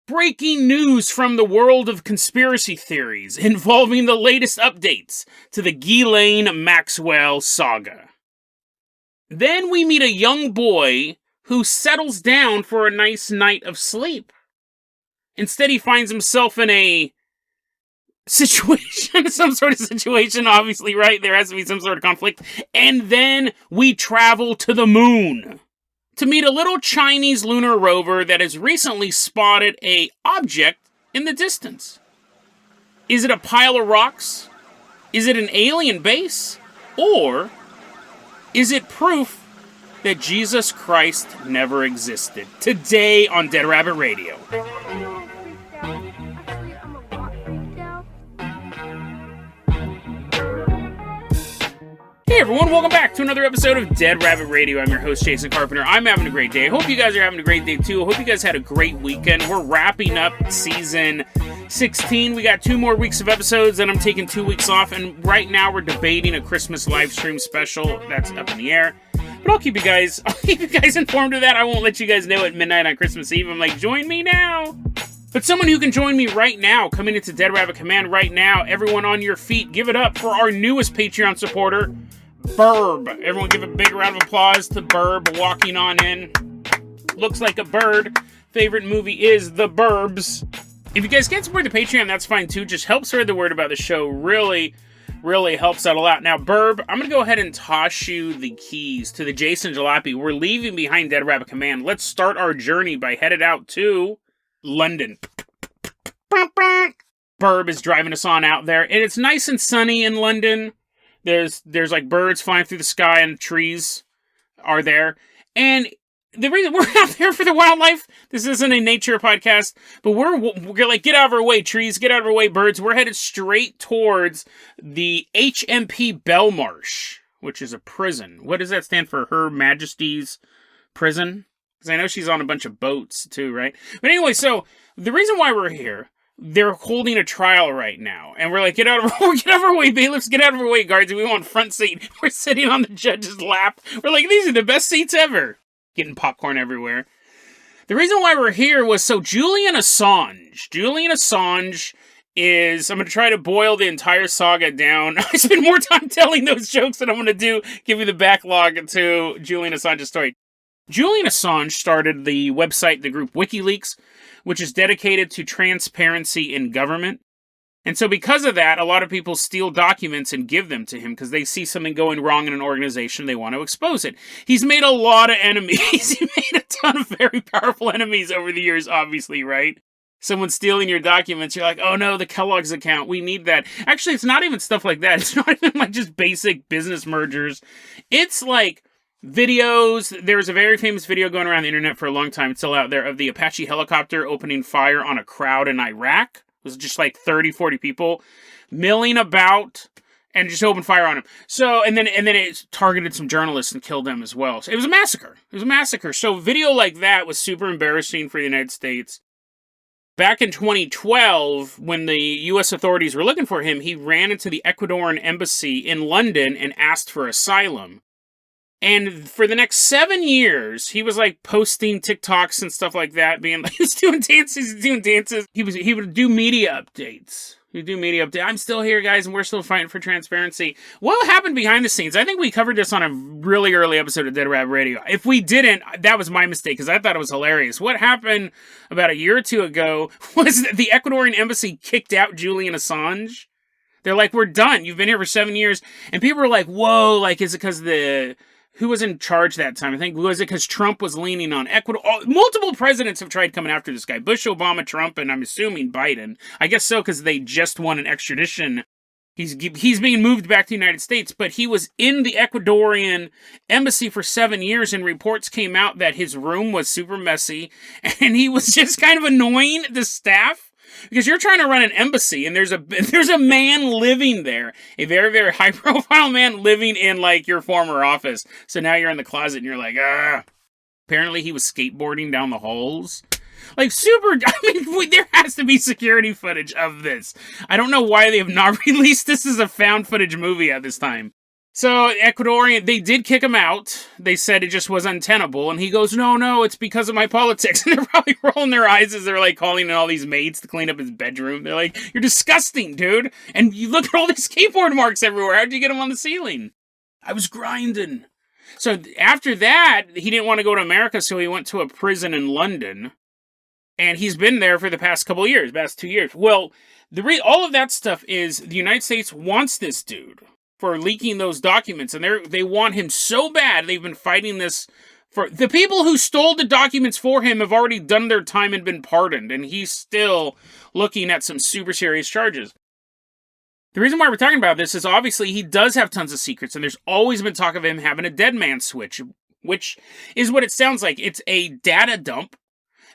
breaking news from the world of conspiracy theories involving the latest updates to the Ghislaine Maxwell saga. Then we meet a young boy who settles down for a nice night of sleep. Instead, he finds himself in a situation, some sort of situation, obviously, right? There has to be some sort of conflict. And then we travel to the moon to meet a little Chinese lunar rover that has recently spotted an object in the distance. Is it a pile of rocks? Is it an alien base? Or is it proof that Jesus Christ never existed? Today on Dead Rabbit Radio. Hey everyone, welcome back to another episode of Dead Rabbit Radio. I'm your host, Jason Carpenter. I'm having a great day. I hope you guys are having a great day too. I hope you guys had a great weekend. We're wrapping up season 16. We got 2 more weeks of episodes, then I'm taking 2 weeks off, and right now we're debating a Christmas live stream special that's up in the air. But I'll keep you guys informed of that. I won't let you guys know at midnight on Christmas Eve. I'm like, join me now. But someone who can join me right now, coming into Dead Rabbit Command right now, everyone on your feet, give it up for our newest Patreon supporter, Burb. Everyone give a big round of applause to Burb walking on in. Looks like a bird. Favorite movie is The Burbs. If you guys can't support the Patreon, that's fine too. Just help spread the word about the show. Really helps out a lot. Now, Burb, I'm going to go ahead and toss you the keys to the Jason Jalopy. We're leaving behind Dead Rabbit Command. Let's start our journey by headed out to London. Burb is driving us on out there, and it's nice and sunny in London. There's like birds flying through the sky and trees are there. And the reason we're out there for the wildlife, this isn't a nature podcast, but we're like, get out of our way, trees, get out of our way, birds. We're headed straight towards the HMP Belmarsh, which is a prison. What does that stand for? Her Majesty's Prison? Because I know she's on a bunch of boats too, right? But anyway, so the reason why we're here, they're holding a trial right now. And we're like, get out of our way, bailiffs, get out of our way, guards. We want front seat. We're sitting on the judge's lap. We're like, these are the best seats ever. Getting popcorn everywhere. The reason why we're here was so Julian Assange. Julian Assange is, I'm going to try to boil the entire saga down. I spend more time telling those jokes than I'm going to give you the backlog to Julian Assange's story. Julian Assange started the website, the group WikiLeaks, which is dedicated to transparency in government. And so because of that, a lot of people steal documents and give them to him because they see something going wrong in an organization, they want to expose it. He's made a lot of enemies. He made a ton of very powerful enemies over the years, obviously, right? Someone stealing your documents, you're like, oh no, the Kellogg's account, we need that. Actually, it's not even stuff like that. It's not even like just basic business mergers. It's like videos. There's a very famous video going around the internet for a long time, it's still out there, of the Apache helicopter opening fire on a crowd in Iraq. It was just like 30, 40 people milling about and just opened fire on them. So, and then it targeted some journalists and killed them as well. So it was a massacre. So video like that was super embarrassing for the United States. Back in 2012, when the U.S. authorities were looking for him, he ran into the Ecuadorian embassy in London and asked for asylum. And for the next 7 years, he was like posting TikToks and stuff like that, being like, he's doing dances. He would do media updates. I'm still here, guys, and we're still fighting for transparency. What happened behind the scenes? I think we covered this on a really early episode of Dead Rabbit Radio. If we didn't, that was my mistake, because I thought it was hilarious. What happened about a year or two ago was that the Ecuadorian embassy kicked out Julian Assange. They're like, we're done. You've been here for 7 years. And people were like, whoa, like, is it because who was in charge that time? I think, was it because Trump was leaning on Ecuador? Multiple presidents have tried coming after this guy. Bush, Obama, Trump, and I'm assuming Biden. I guess so, because they just won an extradition. He's being moved back to the United States, but he was in the Ecuadorian embassy for 7 years, and reports came out that his room was super messy, and he was just kind of annoying the staff. Because you're trying to run an embassy, and there's a man living there, a very, very high-profile man living in, like, your former office. So now you're in the closet, and you're like, ah. Apparently he was skateboarding down the halls. Like, there has to be security footage of this. I don't know why they have not released this as a found footage movie at this time. So Ecuadorian, they did kick him out. They said it just was untenable. And he goes, no, it's because of my politics. And they're probably rolling their eyes as they're like calling in all these maids to clean up his bedroom. They're like, you're disgusting, dude. And you look at all these skateboard marks everywhere. How'd you get them on the ceiling? I was grinding. So after that, he didn't want to go to America, so he went to a prison in London. And he's been there for the past couple of years, past 2 years. Well, all of that stuff is the United States wants this dude for leaking those documents, and they want him so bad. They've been fighting this for the people who stole the documents for him have already done their time and been pardoned, and he's still looking at some super serious charges. The reason why we're talking about this is obviously he does have tons of secrets, and there's always been talk of him having a dead man switch, which is what it sounds like. It's a data dump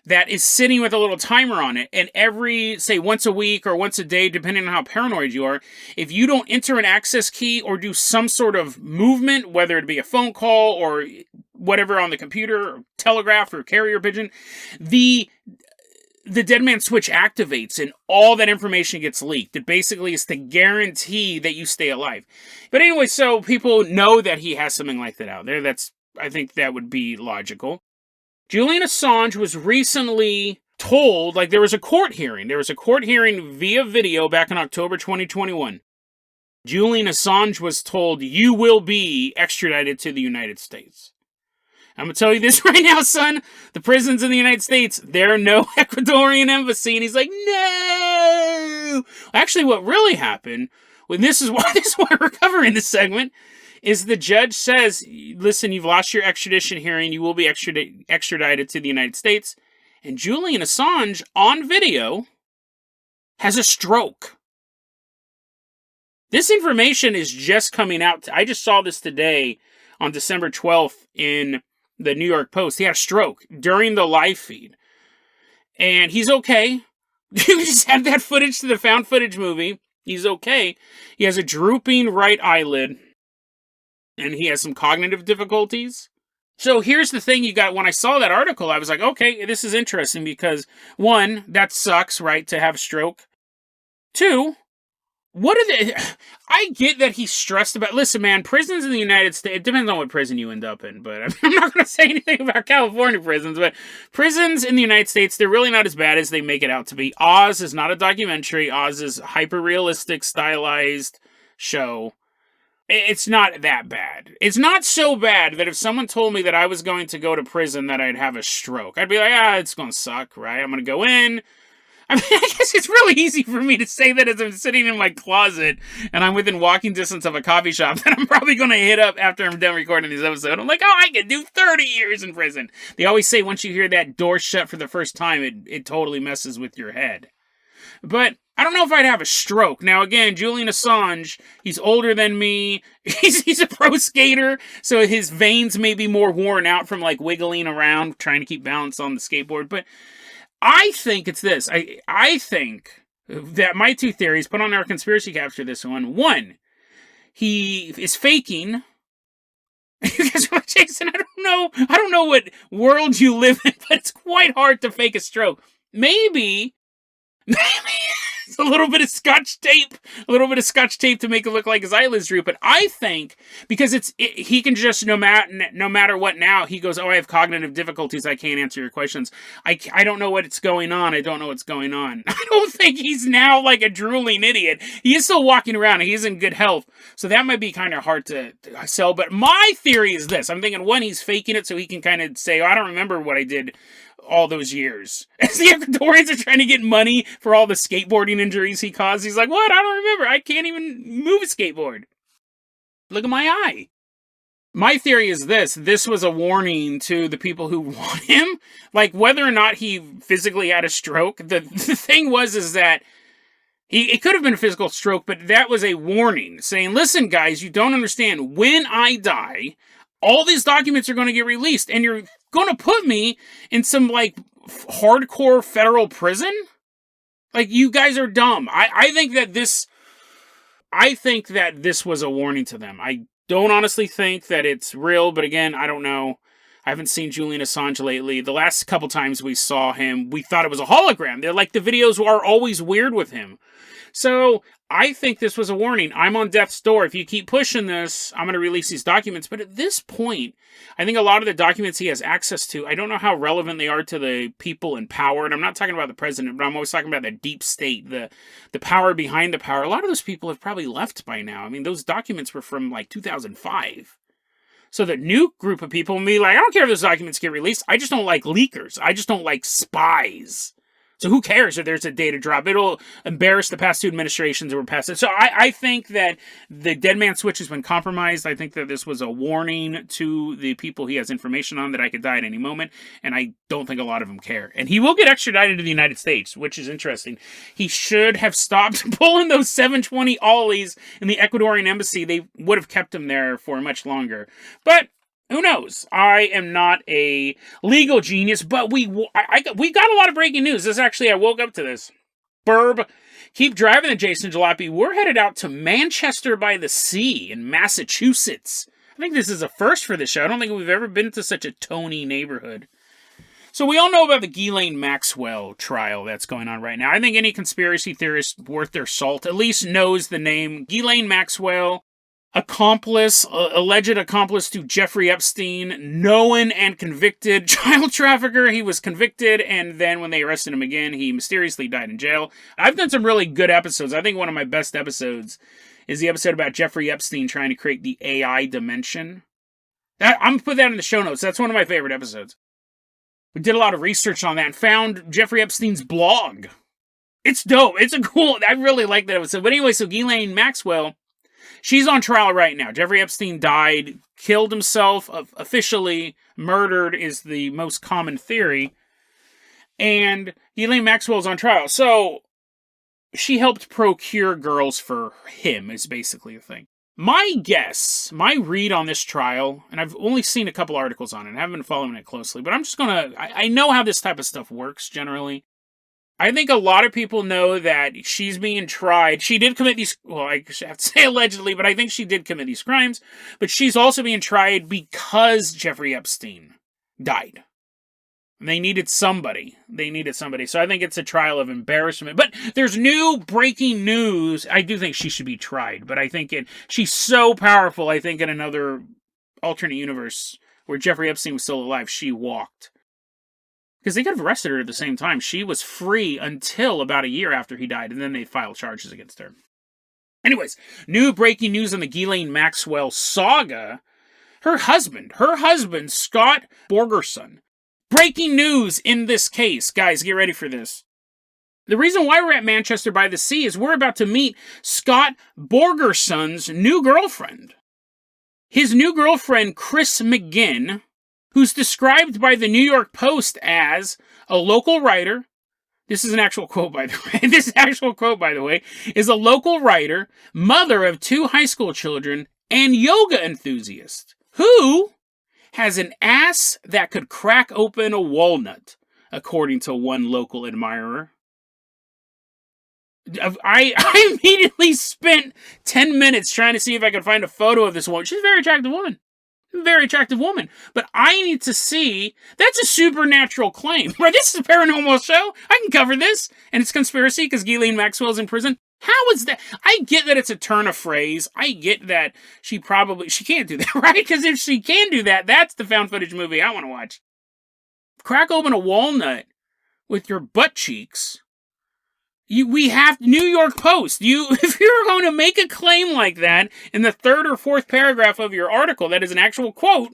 that is sitting with a little timer on it, and every, say, once a week or once a day, depending on how paranoid you are, if you don't enter an access key or do some sort of movement, whether it be a phone call or whatever on the computer, or telegraph or carrier pigeon, the dead man switch activates and all that information gets leaked. It basically is to guarantee that you stay alive. But anyway, so people know that he has something like that out there. I think that would be logical. Julian Assange was recently told, like there was a court hearing. There was a court hearing via video back in October 2021. Julian Assange was told, you will be extradited to the United States. I'm going to tell you this right now, son. The prisons in the United States, there are no Ecuadorian embassy. And he's like, no. Actually, what really happened, this is why we're covering this segment, is the judge says, listen, you've lost your extradition hearing. You will be extradited to the United States. And Julian Assange, on video, has a stroke. This information is just coming out. I just saw this today on December 12th in the New York Post. He had a stroke during the live feed. And he's okay. You just have that footage to the found footage movie. He's okay. He has a drooping right eyelid. And he has some cognitive difficulties. So here's the thing you got. When I saw that article, I was like, okay, this is interesting because, one, that sucks, right, to have a stroke. Two, I get that he's stressed about, listen, man, prisons in the United States, it depends on what prison you end up in, but I'm not going to say anything about California prisons, but prisons in the United States, they're really not as bad as they make it out to be. Oz is not a documentary. Oz is a hyper-realistic, stylized show. It's not that bad. It's not so bad that if someone told me that I was going to go to prison that I'd have a stroke, I'd be like, it's going to suck, right? I'm going to go in. I mean, I guess it's really easy for me to say that as I'm sitting in my closet and I'm within walking distance of a coffee shop that I'm probably going to hit up after I'm done recording this episode. I'm like, I could do 30 years in prison. They always say once you hear that door shut for the first time, it totally messes with your head. But I don't know if I'd have a stroke. Now, again, Julian Assange, he's older than me. He's a pro skater, so his veins may be more worn out from, like, wiggling around, trying to keep balance on the skateboard. But I think it's this. I think that my two theories, put on our conspiracy capture this one. One, he is faking. Because, Jason, I don't know what world you live in, but it's quite hard to fake a stroke. Maybe it's a little bit of scotch tape to make it look like his eyelids droop. But I think because he can just no matter what now he goes, I have cognitive difficulties. I can't answer your questions. I don't know what's going on. I don't know what's going on. I don't think he's now like a drooling idiot. He is still walking around and he's in good health. So that might be kind of hard to sell. But my theory is this. I'm thinking one, he's faking it so he can kind of say, I don't remember what I did all those years. As the Ecuadorians are trying to get money for all the skateboarding injuries he caused, he's like, what? I don't remember. I can't even move a skateboard. Look at my eye. My theory is this was a warning to the people who want him. Like, whether or not he physically had a stroke, the thing is that it could have been a physical stroke, but that was a warning saying, listen, guys, you don't understand. When I die, all these documents are going to get released, and you're going to put me in some, like, hardcore federal prison? Like, you guys are dumb. I think that this was a warning to them. I don't honestly think that it's real, but again, I don't know. I haven't seen Julian Assange lately. The last couple times we saw him, we thought it was a hologram. They're like, the videos are always weird with him. So I think this was a warning. I'm on death's door. If you keep pushing this, I'm going to release these documents. But at this point, I think a lot of the documents he has access to, I don't know how relevant they are to the people in power. And I'm not talking about the president, but I'm always talking about the deep state, the power behind the power. A lot of those people have probably left by now. I mean, those documents were from like 2005. So the new group of people will be like, I don't care if those documents get released. I just don't like leakers. I just don't like spies. So who cares if there's a data drop? It'll embarrass the past two administrations that were past it. So I think that the dead man switch has been compromised. I think that this was a warning to the people he has information on that I could die at any moment. And I don't think a lot of them care. And he will get extradited to the United States, which is interesting. He should have stopped pulling those 720 ollies in the Ecuadorian embassy. They would have kept him there for much longer. But who knows? I am not a legal genius, but we got a lot of breaking news. I woke up to this. Burb, keep driving the Jason Jalopy. We're headed out to Manchester by the Sea in Massachusetts. I think this is a first for the show. I don't think we've ever been to such a Tony neighborhood. So we all know about the Ghislaine Maxwell trial that's going on right now. I think any conspiracy theorist worth their salt at least knows the name Ghislaine Maxwell. Alleged accomplice to Jeffrey Epstein, known and convicted child trafficker. He was convicted, and then when they arrested him again, he mysteriously died in jail. I've done some really good episodes. I think one of my best episodes is the episode about Jeffrey Epstein trying to create the AI dimension. I'm going to put that in the show notes. That's one of my favorite episodes. We did a lot of research on that and found Jeffrey Epstein's blog. It's dope. I really like that episode. But anyway, so Ghislaine Maxwell, she's on trial right now. Jeffrey Epstein died, killed himself, officially murdered is the most common theory. And Ghislaine Maxwell's on trial. So she helped procure girls for him is basically the thing. My guess, my read on this trial, and I've only seen a couple articles on it. I haven't been following it closely, but I'm just I know how this type of stuff works generally. I think a lot of people know that she's being tried. She did commit these, well, I have to say allegedly, but I think she did commit these crimes. But she's also being tried because Jeffrey Epstein died. They needed somebody. So I think it's a trial of embarrassment. But there's new breaking news. I do think she should be tried. But I think she's so powerful, I think in another alternate universe where Jeffrey Epstein was still alive, she walked. Because they could have arrested her at the same time. She was free until about a year after he died, and then they filed charges against her. Anyways, new breaking news on the Ghislaine Maxwell saga. Her husband, Scott Borgerson. Breaking news in this case. Guys, get ready for this. The reason why we're at Manchester by the Sea is we're about to meet Scott Borgerson's new girlfriend. His new girlfriend, Chris McGinn, who's described by the New York Post as a local writer. This is an actual quote, by the way. Is a local writer, mother of 2 high school children, and yoga enthusiast, who has an ass that could crack open a walnut, according to one local admirer. I immediately spent 10 minutes trying to see if I could find a photo of this woman. She's a very attractive woman. But I need to see, that's a supernatural claim, right? This is a paranormal show. I can cover this. And it's conspiracy because Ghislaine Maxwell's in prison. How is that? I get that it's a turn of phrase. I get that she can't do that, right? Because if she can do that, that's the found footage movie I want to watch. Crack open a walnut with your butt cheeks. We have New York Post. If you're going to make a claim like that in the 3rd or 4th paragraph of your article, that is an actual quote,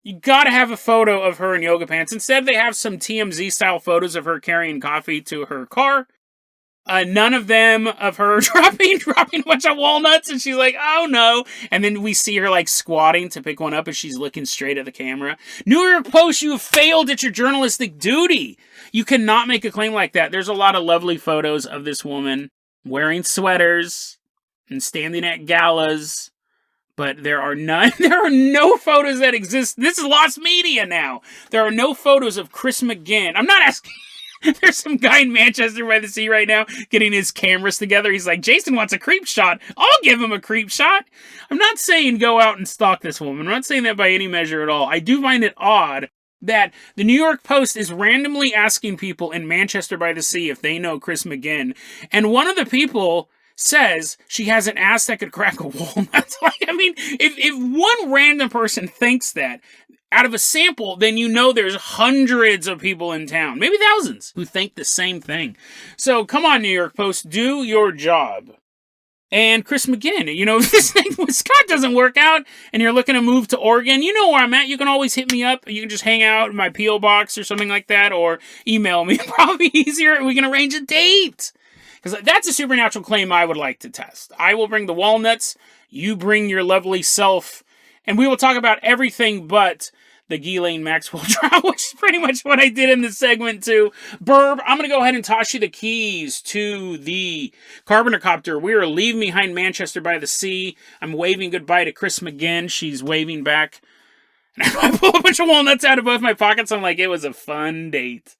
you gotta have a photo of her in yoga pants. Instead, they have some TMZ style photos of her carrying coffee to her car. None of them of her dropping a bunch of walnuts, and she's like, oh no. And then we see her like squatting to pick one up, and she's looking straight at the camera. New York Post, you have failed at your journalistic duty. You cannot make a claim like that. There's a lot of lovely photos of this woman wearing sweaters and standing at galas, but there are no photos that exist. This is lost media now. There are no photos of Chris McGinn. I'm not asking There's some guy in Manchester by the Sea right now getting his cameras together. He's like, Jason wants a creep shot. I'll give him a creep shot. I'm not saying go out and stalk this woman. I'm not saying that by any measure at all. I do find it odd that the New York Post is randomly asking people in Manchester by the Sea if they know Chris McGinn. And one of the people says she has an ass that could crack a walnut. Like, I mean, if one random person thinks that out of a sample, then you know there's hundreds of people in town, maybe thousands, who think the same thing. So come on, New York Post, do your job. And Chris McGinn, you know, if this thing with Scott doesn't work out and you're looking to move to Oregon, you know where I'm at. You can always hit me up. You can just hang out in my P.O. box or something like that, or email me. Probably easier. We can arrange a date. Because that's a supernatural claim I would like to test. I will bring the walnuts. You bring your lovely self. And we will talk about everything but the Ghislaine Maxwell trial, which is pretty much what I did in this segment too. Burb, I'm going to go ahead and toss you the keys to the Carpenter copter. We are leaving behind Manchester by the Sea. I'm waving goodbye to Chris McGinn. She's waving back. And I pull a bunch of walnuts out of both my pockets. I'm like, it was a fun date.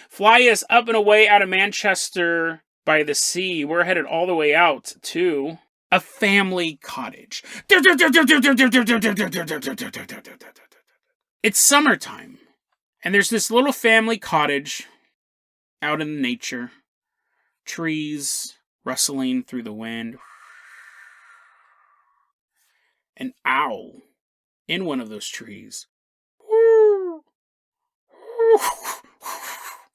Fly us up and away out of Manchester by the Sea. We're headed all the way out to a family cottage. It's summertime, and there's this little family cottage out in nature. Trees rustling through the wind. An owl in one of those trees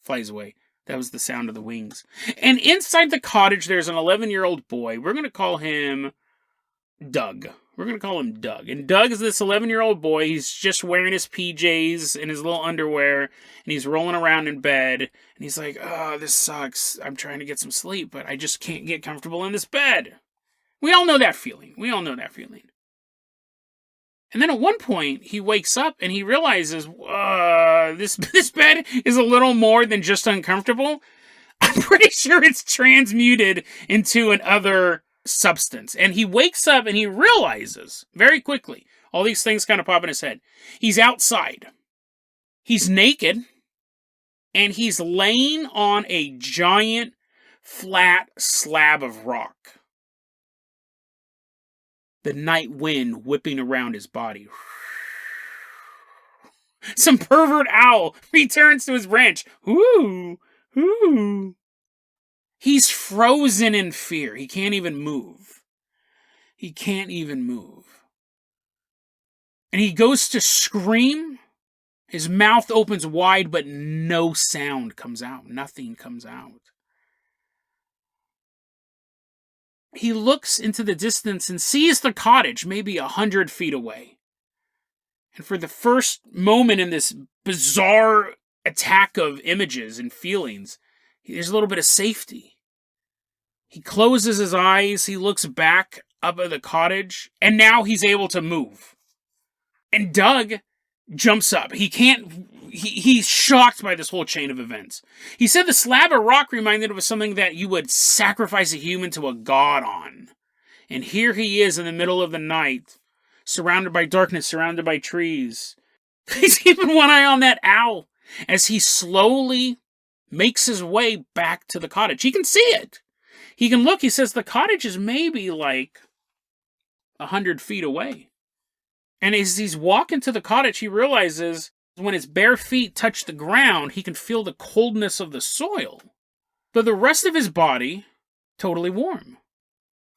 flies away. That was the sound of the wings. And inside the cottage, there's an 11-year-old boy. We're going to call him Doug. We're going to call him Doug. And Doug is this 11-year-old boy. He's just wearing his PJs and his little underwear. And he's rolling around in bed. And he's like, oh, this sucks. I'm trying to get some sleep, but I just can't get comfortable in this bed. We all know that feeling. And then at one point, he wakes up and he realizes, this bed is a little more than just uncomfortable. I'm pretty sure it's transmuted into another substance. And he wakes up and he realizes very quickly, all these things kind of pop in his head. He's outside. He's naked. And he's laying on a giant, flat slab of rock. The night wind whipping around his body. Some pervert owl returns to his branch. Ooh, ooh. He's frozen in fear. He can't even move. And he goes to scream. His mouth opens wide, but no sound comes out. Nothing comes out. He looks into the distance and sees the cottage maybe 100 feet away. And for the first moment in this bizarre attack of images and feelings, there's a little bit of safety. He closes his eyes, he looks back up at the cottage, and now he's able to move. And Doug jumps up. He's shocked by this whole chain of events. He said the slab of rock reminded him of something that you would sacrifice a human to a god on. And here he is in the middle of the night, surrounded by darkness, surrounded by trees. He's keeping one eye on that owl as he slowly makes his way back to the cottage. He can see it. He can look. He says the cottage is maybe like 100 feet away. And as he's walking to the cottage, he realizes when his bare feet touch the ground, he can feel the coldness of the soil. But the rest of his body, totally warm.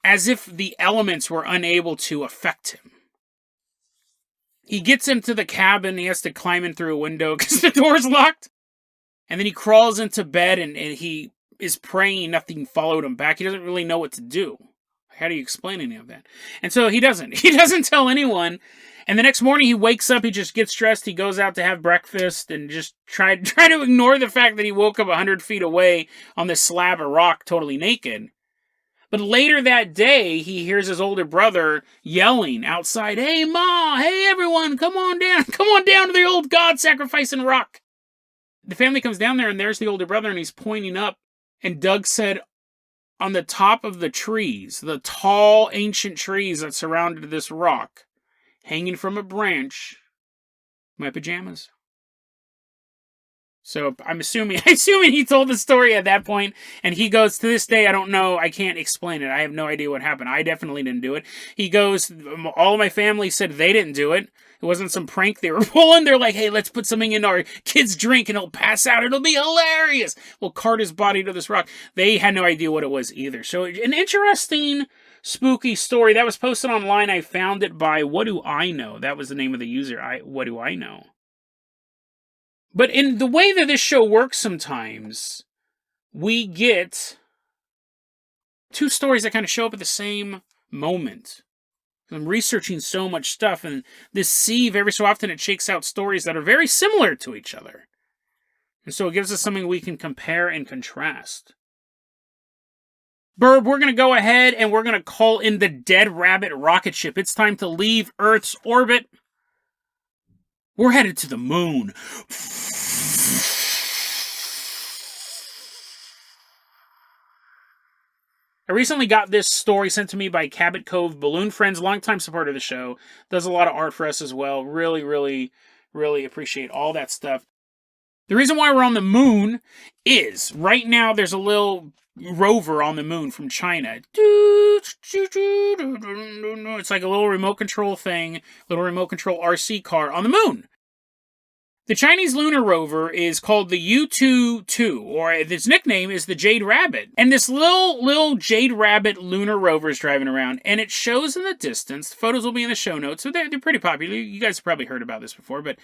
As if the elements were unable to affect him. He gets into the cabin. He has to climb in through a window because the door's locked. And then he crawls into bed and he is praying nothing followed him back. He doesn't really know what to do. How do you explain any of that? And so he doesn't. He doesn't tell anyone. And the next morning he wakes up, he just gets dressed, he goes out to have breakfast and just try to ignore the fact that he woke up 100 feet away on this slab of rock totally naked. But later that day, he hears his older brother yelling outside, "Hey, Ma! Hey, everyone! Come on down! Come on down to the old god sacrificing rock!" The family comes down there and there's the older brother and he's pointing up. And Doug said, on the top of the trees, the tall ancient trees that surrounded this rock, hanging from a branch, my pajamas. So I'm assuming he told the story at that point, and he goes, to this day, I don't know, I can't explain it. I have no idea what happened. I definitely didn't do it. He goes, all of my family said they didn't do it. It wasn't some prank they were pulling. They're like, hey, let's put something in our kid's drink and he'll pass out. It'll be hilarious. We'll cart his body to this rock. They had no idea what it was either. So an interesting, spooky story. That was posted online. I found it by What Do I Know? That was the name of the user. What Do I Know? But in the way that this show works sometimes, we get two stories that kind of show up at the same moment. I'm researching so much stuff, and this sieve, every so often, it shakes out stories that are very similar to each other. And so it gives us something we can compare and contrast. Burb, we're going to go ahead and we're going to call in the Dead Rabbit rocket ship. It's time to leave Earth's orbit. We're headed to the moon. I recently got this story sent to me by Cabot Cove Balloon Friends, longtime supporter of the show. Does a lot of art for us as well. Really, really, really appreciate all that stuff. The reason why we're on the moon is, right now there's a little rover on the moon from China. It's like a little remote control thing, little remote control RC car on the moon. The Chinese lunar rover is called the U-22, or its nickname is the Jade Rabbit. And this little Jade Rabbit lunar rover is driving around, and it shows in the distance. The photos will be in the show notes, so they're pretty popular. You guys have probably heard about this before, but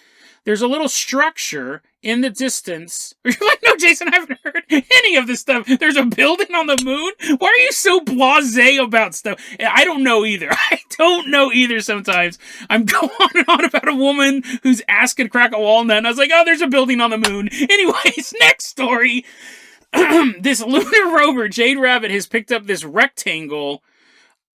there's a little structure in the distance. You're like, no, Jason, I haven't heard any of this stuff. There's a building on the moon? Why are you so blasé about stuff? I don't know either. I don't know either sometimes. I'm going on and on about a woman whose ass could crack a walnut, and I was like, oh, there's a building on the moon. Anyways, next story. This lunar rover, Jade Rabbit, has picked up this rectangle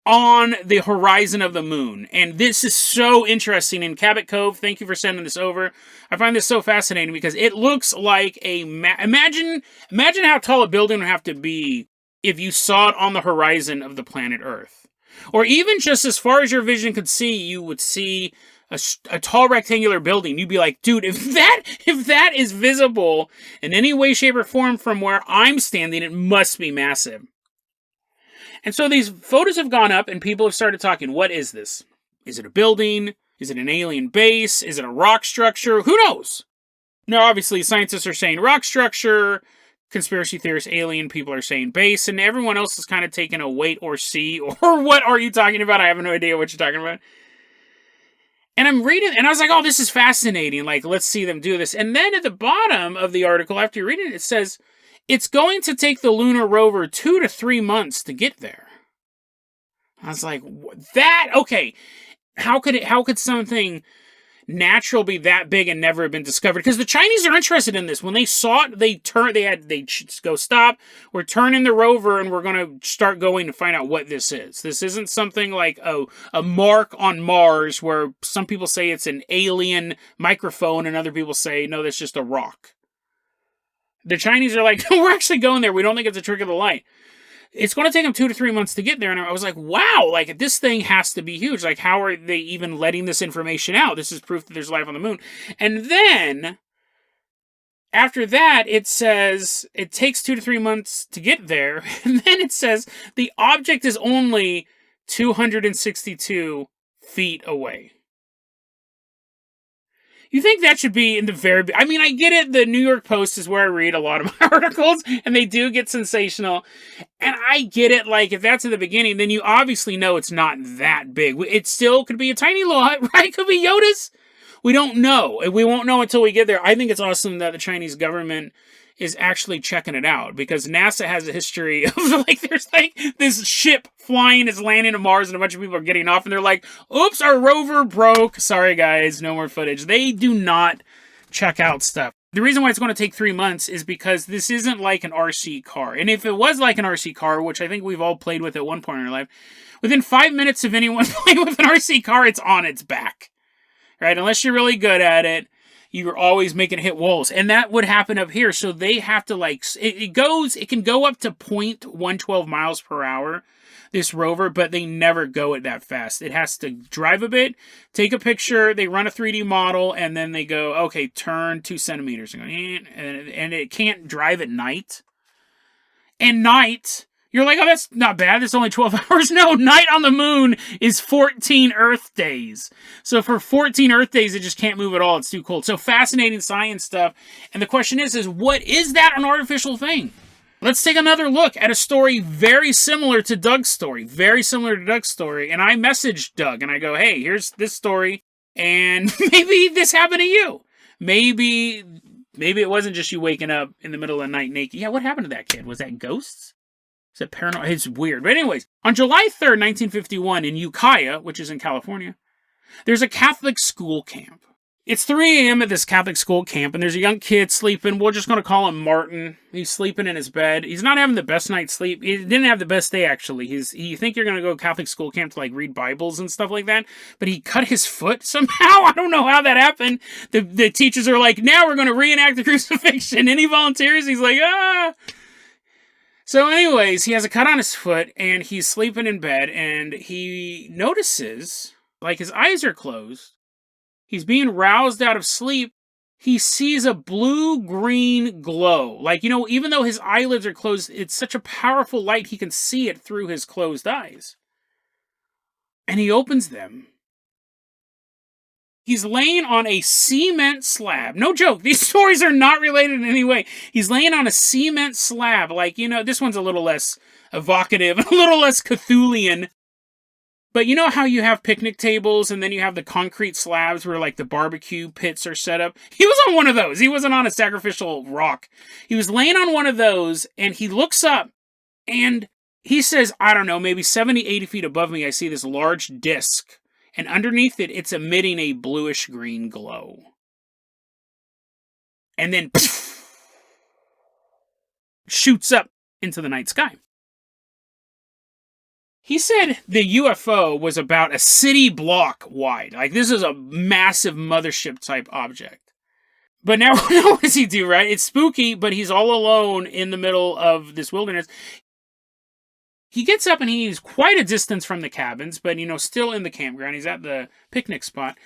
on the horizon of the moon. And this is so interesting. In Cabot Cove, thank you for sending this over. I find this so fascinating because it looks like imagine how tall a building would have to be if you saw it on the horizon of the planet Earth. Or even just as far as your vision could see, you would see a tall rectangular building. You'd be like, dude, if that is visible in any way, shape, or form from where I'm standing, it must be massive. And so these photos have gone up and people have started talking, what is this? Is it a building? Is it an alien base? Is it a rock structure? Who knows? Now, obviously, scientists are saying rock structure, conspiracy theorists, alien, people are saying base, and everyone else is kind of taking a wait or see, or what are you talking about? I have no idea what you're talking about. And I'm reading, and I was like, oh, this is fascinating. Like, let's see them do this. And then at the bottom of the article, after you read it, it says, it's going to take the lunar rover 2 to 3 months to get there. I was like, okay. How could something natural be that big and never have been discovered? Because the Chinese are interested in this. When they saw it, they go, stop, we're turning the rover and we're going to start going to find out what this is. This isn't something like a mark on Mars where some people say it's an alien microphone and other people say, no, that's just a rock. The Chinese are like, we're actually going there. We don't think it's a trick of the light. It's going to take them 2 to 3 months to get there. And I was like, wow, like this thing has to be huge. Like, how are they even letting this information out? This is proof that there's life on the moon. And then after that, it says it takes 2 to 3 months to get there. And then it says the object is only 262 feet away. You think that should be in the very... I mean, I get it. The New York Post is where I read a lot of my articles, and they do get sensational. And I get it. Like, if that's in the beginning, then you obviously know it's not that big. It still could be a tiny little hut, right? It could be Yoda's. We don't know. We won't know until we get there. I think it's awesome that the Chinese government is actually checking it out, because NASA has a history of, like, there's, like, this ship flying, is landing on Mars, and a bunch of people are getting off, and they're like, oops, our rover broke. Sorry, guys, no more footage. They do not check out stuff. The reason why it's going to take 3 months is because this isn't like an RC car. And if it was like an RC car, which I think we've all played with at one point in our life, within 5 minutes of anyone playing with an RC car, it's on its back. Right? Unless you're really good at it, you're always making it hit walls. And that would happen up here. So they have to, like, it can go up to 0.112 miles per hour. this rover, but they never go it that fast. It has to drive a bit, take a picture, they run a 3D model, and then they go, okay, turn 2 centimeters. And it can't drive at night. And night, you're like, oh, that's not bad. That's only 12 hours. No, night on the moon is 14 Earth days. So for 14 Earth days, it just can't move at all. It's too cold. So fascinating science stuff. And the question is what is that an artificial thing? Let's take another look at a story very similar to Doug's story. Very similar to Doug's story. And I messaged Doug and I go, hey, here's this story. And maybe this happened to you. Maybe it wasn't just you waking up in the middle of the night naked. Yeah, what happened to that kid? Was that ghosts? Is that paranormal? It's weird. But anyways, on July 3rd, 1951, in Ukiah, which is in California, there's a Catholic school camp. It's 3 a.m. at this Catholic school camp, and there's a young kid sleeping. We're just going to call him Martin. He's sleeping in his bed. He's not having the best night's sleep. He didn't have the best day, actually. You think you're going to go to Catholic school camp to, like, read Bibles and stuff like that, but he cut his foot somehow. I don't know how that happened. The teachers are like, now we're going to reenact the crucifixion, and he volunteers. He's like, ah. So anyways, he has a cut on his foot, and he's sleeping in bed, and he notices, like, his eyes are closed. He's being roused out of sleep. He sees a blue-green glow. Like, even though his eyelids are closed, it's such a powerful light, he can see it through his closed eyes. And he opens them. He's laying on a cement slab. No joke, these stories are not related in any way. He's laying on a cement slab. Like, this one's a little less evocative, a little less Cthulhian. But you know how you have picnic tables and then you have the concrete slabs where like the barbecue pits are set up? He was on one of those. He wasn't on a sacrificial rock. He was laying on one of those and he looks up and he says, I don't know, maybe 70, 80 feet above me, I see this large disc. And underneath it, it's emitting a bluish green glow. And then shoots up into the night sky. He said the UFO was about a city block wide. Like, this is a massive mothership type object. But now, what does he do, right? It's spooky, but he's all alone in the middle of this wilderness. He gets up and he's quite a distance from the cabins, but, still in the campground. He's at the picnic spot.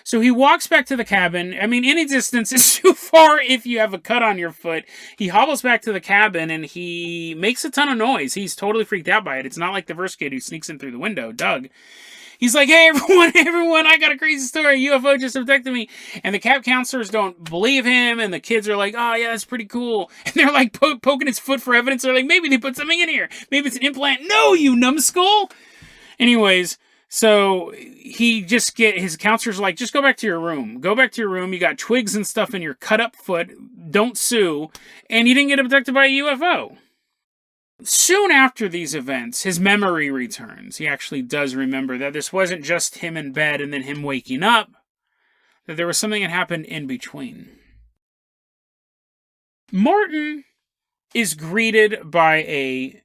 So he walks back to the cabin. I mean, any distance is too far if you have a cut on your foot. He hobbles back to the cabin and he makes a ton of noise. He's totally freaked out by it. It's not like the first kid who sneaks in through the window, Doug. He's like, hey, everyone, I got a crazy story. UFO just abducted me. And the camp counselors don't believe him. And the kids are like, oh, yeah, that's pretty cool. And they're like poking his foot for evidence. They're like, maybe they put something in here. Maybe it's an implant. No, you numbskull. Anyways, so his counselors are like, just go back to your room. Go back to your room. You got twigs and stuff in your cut up foot. Don't sue. And you didn't get abducted by a UFO. Soon after these events, his memory returns. He actually does remember that this wasn't just him in bed and then him waking up, that there was something that happened in between. Martin is greeted by a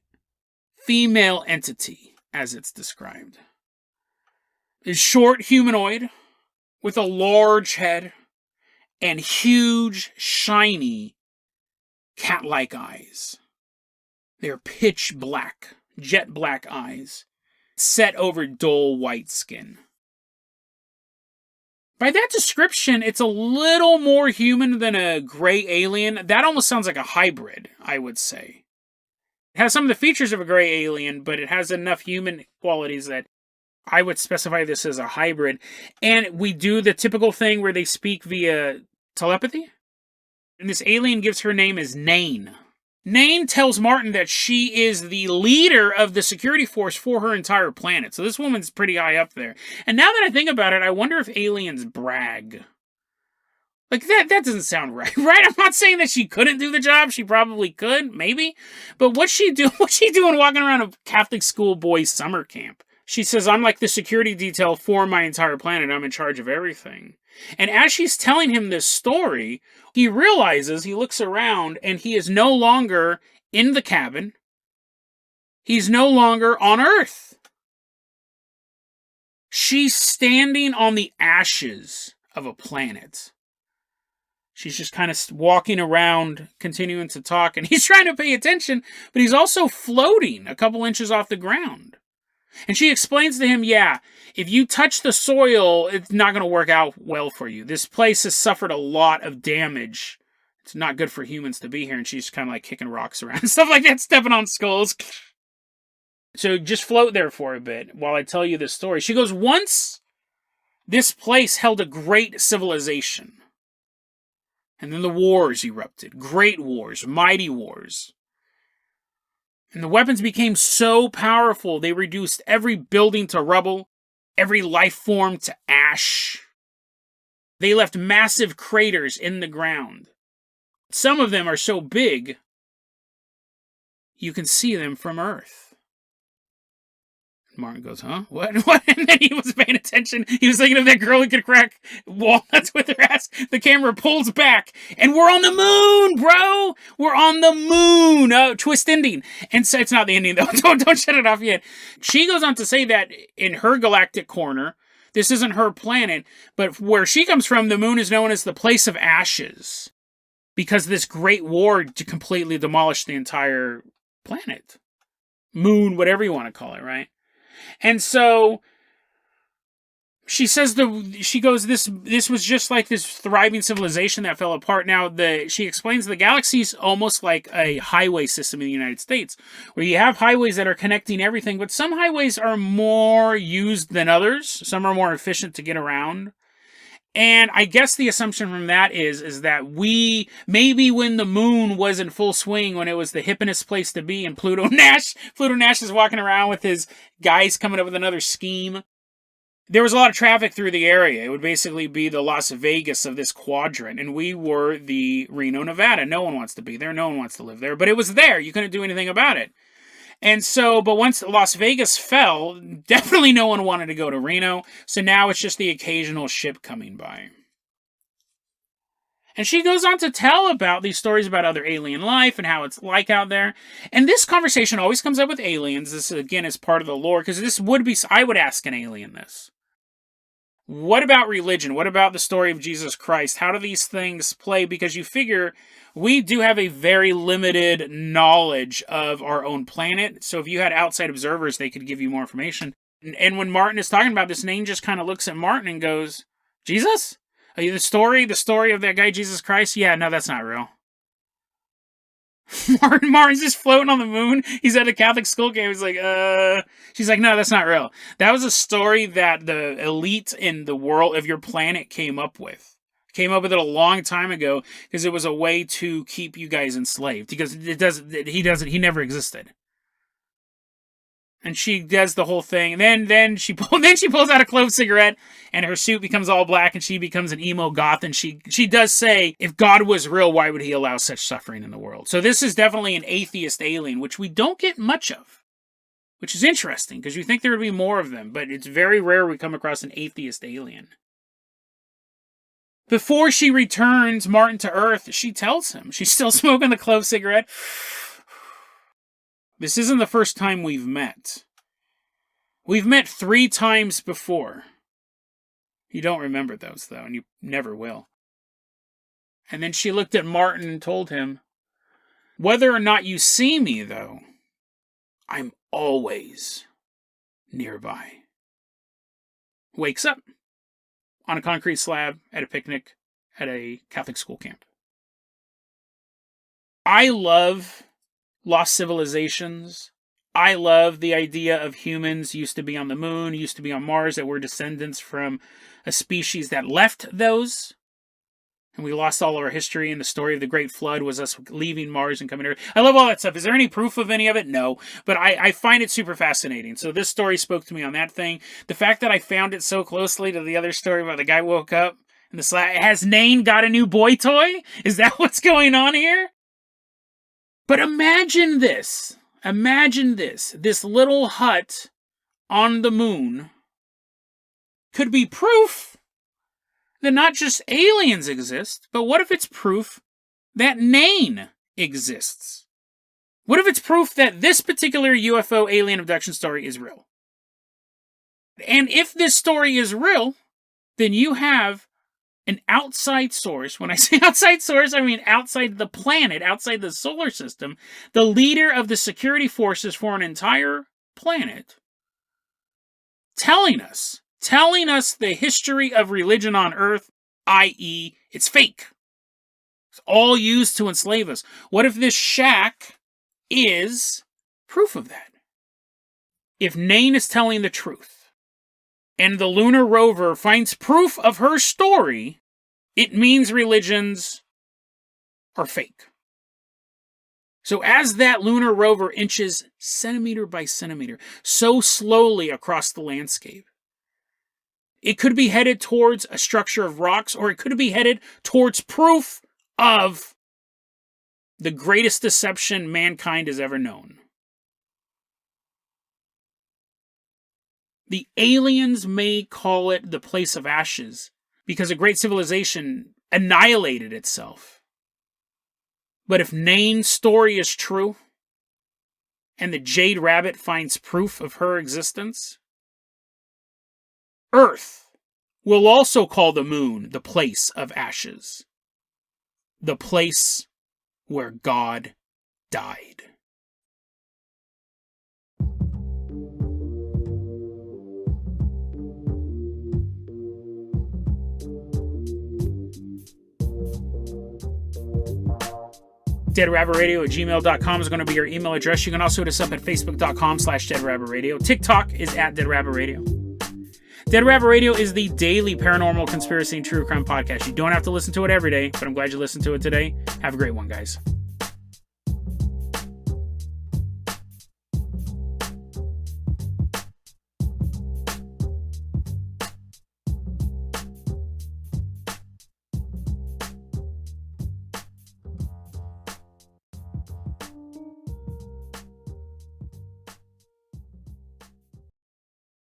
female entity, as it's described. Is short humanoid with a large head and huge, shiny, cat-like eyes. They're pitch black, jet black eyes, set over dull white skin. By that description, it's a little more human than a gray alien. That almost sounds like a hybrid, I would say. It has some of the features of a gray alien, but it has enough human qualities that I would specify this as a hybrid. And we do the typical thing where they speak via telepathy. And this alien gives her name as Nain. Nain tells Martin that she is the leader of the security force for her entire planet. So this woman's pretty high up there. And now that I think about it, I wonder if aliens brag. Like, that doesn't sound right, right? I'm not saying that she couldn't do the job. She probably could, maybe. But what's she doing walking around a Catholic school boys' summer camp? She says, I'm like the security detail for my entire planet. I'm in charge of everything. And as she's telling him this story, he realizes, he looks around, and he is no longer in the cabin. He's no longer on Earth. She's standing on the ashes of a planet. She's just kind of walking around, continuing to talk, and he's trying to pay attention, but he's also floating a couple inches off the ground. And she explains to him, yeah, if you touch the soil, it's not going to work out well for you. This place has suffered a lot of damage. It's not good for humans to be here. And she's kind of like kicking rocks around and stuff like that, stepping on skulls. So just float there for a bit while I tell you this story. She goes, once this place held a great civilization. And then the wars erupted. Great wars, mighty wars. And the weapons became so powerful, they reduced every building to rubble, every life form to ash. They left massive craters in the ground. Some of them are so big, you can see them from Earth. Martin goes, huh? What? And then he was paying attention. He was thinking of that girl who could crack walnuts with her ass. The camera pulls back, and we're on the moon, bro! We're on the moon! Oh, twist ending. And so it's not the ending, though. Don't shut it off yet. She goes on to say that in her galactic corner, this isn't her planet, but where she comes from, the moon is known as the place of ashes. Because this great war completely demolished the entire planet. Moon, whatever you want to call it, right? And so she says this was just like this thriving civilization that fell apart. Now she explains the galaxy is almost like a highway system in the United States, where you have highways that are connecting everything, but some highways are more used than others. Some are more efficient to get around. And I guess the assumption from that is that maybe when the moon was in full swing, when it was the hippest place to be, and Pluto Nash is walking around with his guys coming up with another scheme. There was a lot of traffic through the area. It would basically be the Las Vegas of this quadrant. And we were the Reno, Nevada. No one wants to be there. No one wants to live there. But it was there. You couldn't do anything about it. And so, but once Las Vegas fell, definitely no one wanted to go to Reno. So now it's just the occasional ship coming by. And she goes on to tell about these stories about other alien life and how it's like out there. And this conversation always comes up with aliens. This, again, is part of the lore. Because I would ask an alien this. What about religion? What about the story of Jesus Christ? How do these things play? Because you figure we do have a very limited knowledge of our own planet. So if you had outside observers, they could give you more information. And when Martin is talking about this, Nain just kind of looks at Martin and goes, Jesus? The story of that guy, Jesus Christ? Yeah, no, that's not real. Martin's just floating on the moon. He's at a Catholic school game. He's like, She's like, no, that's not real. That was a story that the elite in the world of your planet came up with. Came up with it a long time ago because it was a way to keep you guys enslaved. Because he never existed. And she does the whole thing. And then she pulls out a clove cigarette, and her suit becomes all black, and she becomes an emo goth. And she does say, if God was real, why would he allow such suffering in the world? So this is definitely an atheist alien, which we don't get much of. Which is interesting, because you think there would be more of them, but it's very rare we come across an atheist alien. Before she returns Martin to Earth, she tells him, she's still smoking the clove cigarette, this isn't the first time we've met. We've met 3 times before. You don't remember those, though, and you never will. And then she looked at Martin and told him, whether or not you see me, though, I'm always nearby. Wakes up on a concrete slab at a picnic at a Catholic school camp. I love lost civilizations. I love the idea of humans used to be on the moon, used to be on Mars, that we're descendants from a species that left those. And we lost all of our history, and the story of the Great Flood was us leaving Mars and coming here. I love all that stuff. Is there any proof of any of it? No. But I find it super fascinating. So this story spoke to me on that thing. The fact that I found it so closely to the other story about the guy woke up and has Nain got a new boy toy? Is that what's going on here? But imagine this. Imagine this. This little hut on the moon could be proof that not just aliens exist, but what if it's proof that Nain exists? What if it's proof that this particular UFO alien abduction story is real? And if this story is real, then you have an outside source. When I say outside source, I mean outside the planet, outside the solar system, the leader of the security forces for an entire planet, telling us the history of religion on Earth, i.e., it's fake. It's all used to enslave us. What if this shack is proof of that? If Nain is telling the truth, and the lunar rover finds proof of her story, it means religions are fake. So as that lunar rover inches centimeter by centimeter, so slowly across the landscape, it could be headed towards a structure of rocks, or it could be headed towards proof of the greatest deception mankind has ever known. The aliens may call it the place of ashes because a great civilization annihilated itself. But if Nain's story is true, and the Jade Rabbit finds proof of her existence, Earth will also call the moon the place of ashes. The place where God died. deadrabbitradio@gmail.com is going to be your email address. You can also hit us up at facebook.com/deadrabbitradio. TikTok is at deadrabbitradio. Dead Rabbit Radio is the daily paranormal, conspiracy, and true crime podcast. You don't have to listen to it every day, but I'm glad you listened to it today. Have a great one, guys.